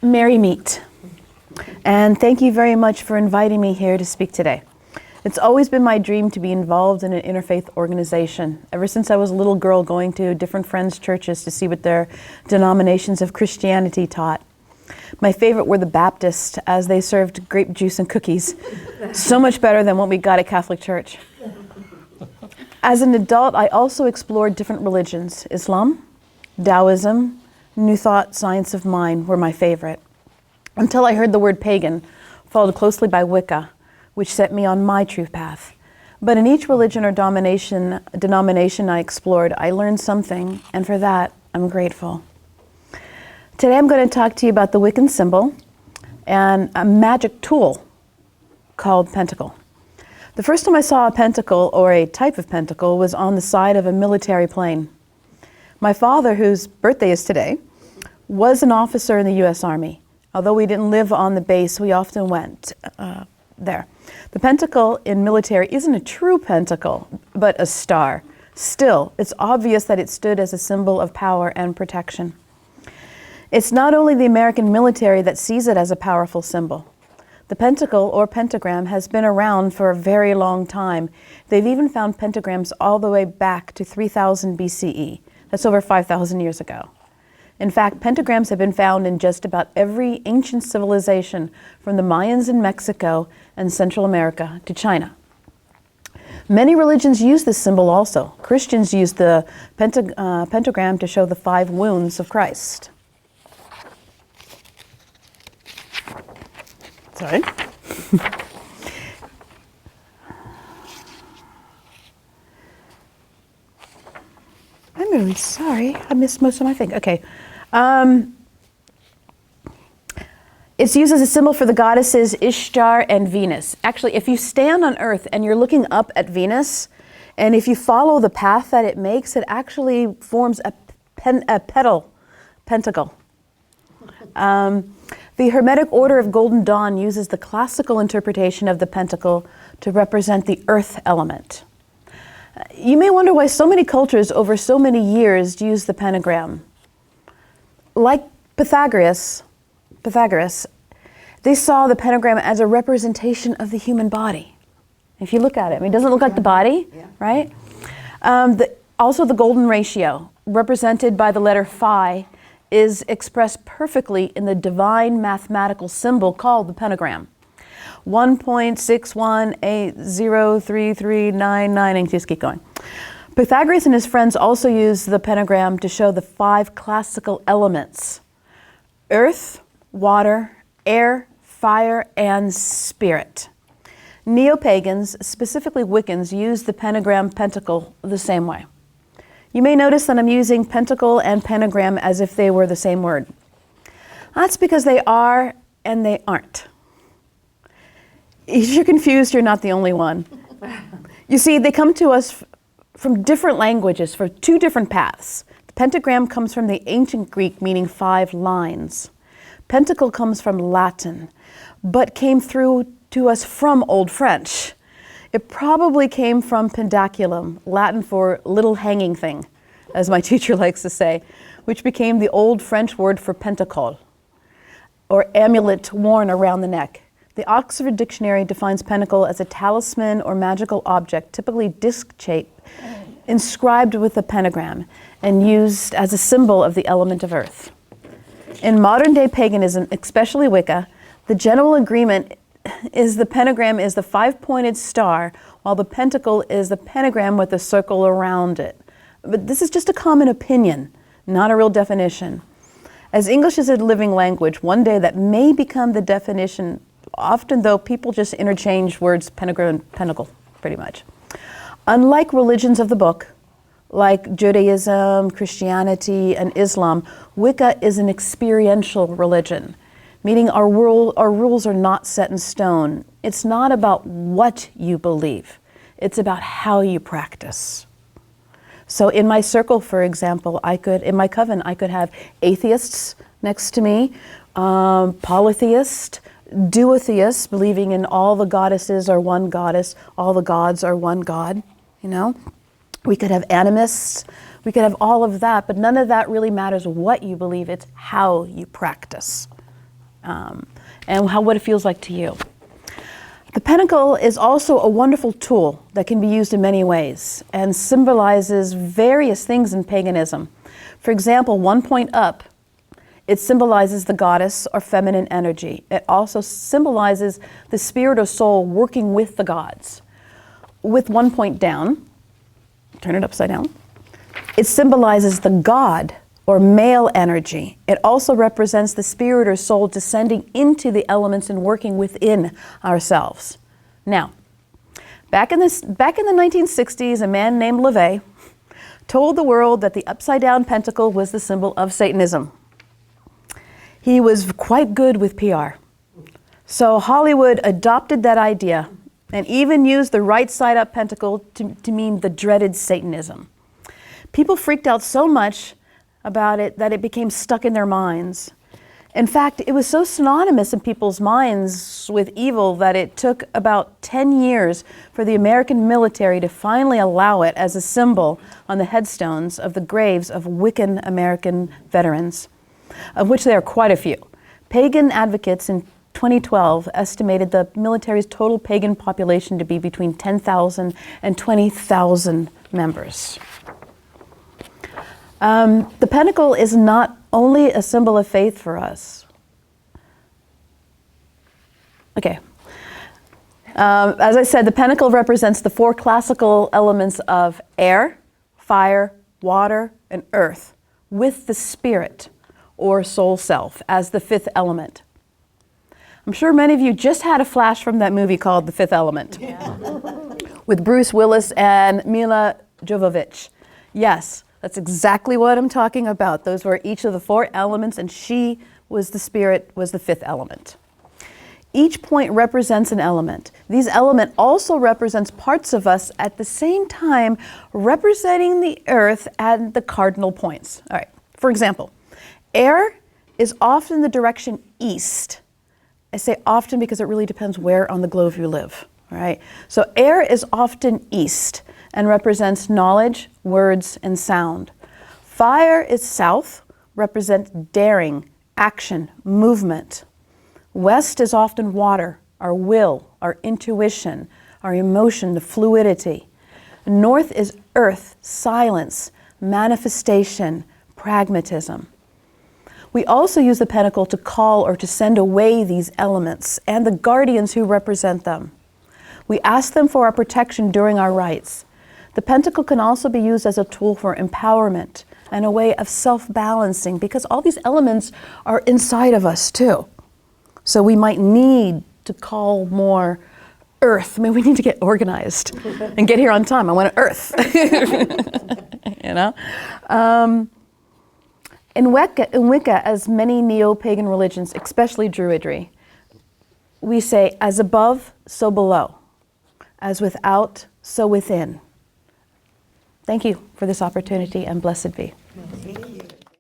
Merry meet. And thank you very much for inviting me here to speak today. It's always been my dream to be involved in an interfaith organization, ever since I was a little girl going to different friends' churches to see what their denominations of Christianity taught. My favorite were the Baptists, as they served grape juice and cookies. So much better than what we got at Catholic Church. As an adult, I also explored different religions. Islam, Taoism, New Thought, Science of Mind were my favorite. Until I heard the word pagan, followed closely by Wicca, which set me on my true path. But in each religion or denomination I explored, I learned something, and for that, I'm grateful. Today I'm going to talk to you about the Wiccan symbol and a magic tool called pentacle. The first time I saw a pentacle, or a type of pentacle, was on the side of a military plane. My father, whose birthday is today, was an officer in the U.S. Army. Although we didn't live on the base, we often went there. The pentacle in military isn't a true pentacle, but a star. Still, it's obvious that it stood as a symbol of power and protection. It's not only the American military that sees it as a powerful symbol. The pentacle, or pentagram, has been around for a very long time. They've even found pentagrams all the way back to 3000 BCE. That's over 5,000 years ago. In fact, pentagrams have been found in just about every ancient civilization, from the Mayans in Mexico and Central America to China. Many religions use this symbol also. Christians use the pentagram to show the 5 wounds of Christ. Sorry. I'm really sorry. I missed most of my thing. Okay. It's used as a symbol for the goddesses Ishtar and Venus. Actually, if you stand on Earth and you're looking up at Venus, and if you follow the path that it makes, it actually forms a pentacle. The Hermetic Order of Golden Dawn uses the classical interpretation of the pentacle to represent the earth element. You may wonder why so many cultures over so many years use the pentagram. Like Pythagoras, they saw the pentagram as a representation of the human body. If you look at it, I mean, it doesn't look like the body, right? Also the golden ratio, represented by the letter phi, is expressed perfectly in the divine mathematical symbol called the pentagram. 1.61803399, and just keep going. Pythagoras and his friends also used the pentagram to show the 5 classical elements: earth, water, air, fire, and spirit. Neo-pagans, specifically Wiccans, use the pentagram pentacle the same way. You may notice that I'm using pentacle and pentagram as if they were the same word. That's because they are and they aren't. If you're confused, you're not the only one. You see, they come to us from different languages for 2 different paths. The pentagram comes from the ancient Greek, meaning 5 lines. Pentacle comes from Latin, but came through to us from Old French. It probably came from pendaculum, Latin for little hanging thing, as my teacher likes to say, which became the Old French word for pentacle, or amulet worn around the neck. The Oxford Dictionary defines pentacle as a talisman or magical object, typically disc-shaped, inscribed with a pentagram, and used as a symbol of the element of earth. In modern-day paganism, especially Wicca, the general agreement is the pentagram is the 5-pointed star, while the pentacle is the pentagram with a circle around it. But this is just a common opinion, not a real definition. As English is a living language, one day that may become the definition. Often, though, people just interchange words pentagram and pentacle, pretty much. Unlike religions of the book, like Judaism, Christianity, and Islam, Wicca is an experiential religion, meaning our rules are not set in stone. It's not about what you believe. It's about how you practice. So in my circle, for example, in my coven, I could have atheists next to me, polytheists, duotheists, believing in all the goddesses are one goddess, all the gods are one god, you know? We could have animists, we could have all of that, but none of that really matters what you believe, it's how you practice. and what it feels like to you. The pentacle is also a wonderful tool that can be used in many ways and symbolizes various things in paganism. For example, 1 point up, it symbolizes the goddess or feminine energy. It also symbolizes the spirit or soul working with the gods. With 1 point down, turn it upside down, it symbolizes the god or male energy. It also represents the spirit or soul descending into the elements and working within ourselves. Now, back in the 1960s, a man named LaVey told the world that the upside down pentacle was the symbol of Satanism. He was quite good with PR. So Hollywood adopted that idea and even used the right side up pentacle to mean the dreaded Satanism. People freaked out so much about it that it became stuck in their minds. In fact, it was so synonymous in people's minds with evil that it took about 10 years for the American military to finally allow it as a symbol on the headstones of the graves of Wiccan American veterans, of which there are quite a few. Pagan advocates in 2012 estimated the military's total pagan population to be between 10,000 and 20,000 members. The pentacle is not only a symbol of faith for us. Okay. As I said, the pentacle represents the 4 classical elements of air, fire, water, and earth, with the spirit or soul self as the 5th element. I'm sure many of you just had a flash from that movie called The Fifth Element, with Bruce Willis and Mila Jovovich. Yes. That's exactly what I'm talking about. Those were each of the 4 elements, and she was the spirit, was the 5th element. Each point represents an element. These element also represents parts of us at the same time, representing the earth and the cardinal points. All right, for example, air is often the direction east. I say often because it really depends where on the globe you live. All right, so air is often east and represents knowledge, words, and sound. Fire is south, represents daring, action, movement. West is often water, our will, our intuition, our emotion, the fluidity. North is earth, silence, manifestation, pragmatism. We also use the pentacle to call or to send away these elements and the guardians who represent them. We ask them for our protection during our rites. The pentacle can also be used as a tool for empowerment and a way of self-balancing because all these elements are inside of us too. So we might need to call more earth. I mean, we need to get organized and get here on time. I want earth. You know? In Wicca, as many neo-pagan religions, especially Druidry, we say, as above, so below. As without, so within. Thank you for this opportunity, and blessed be.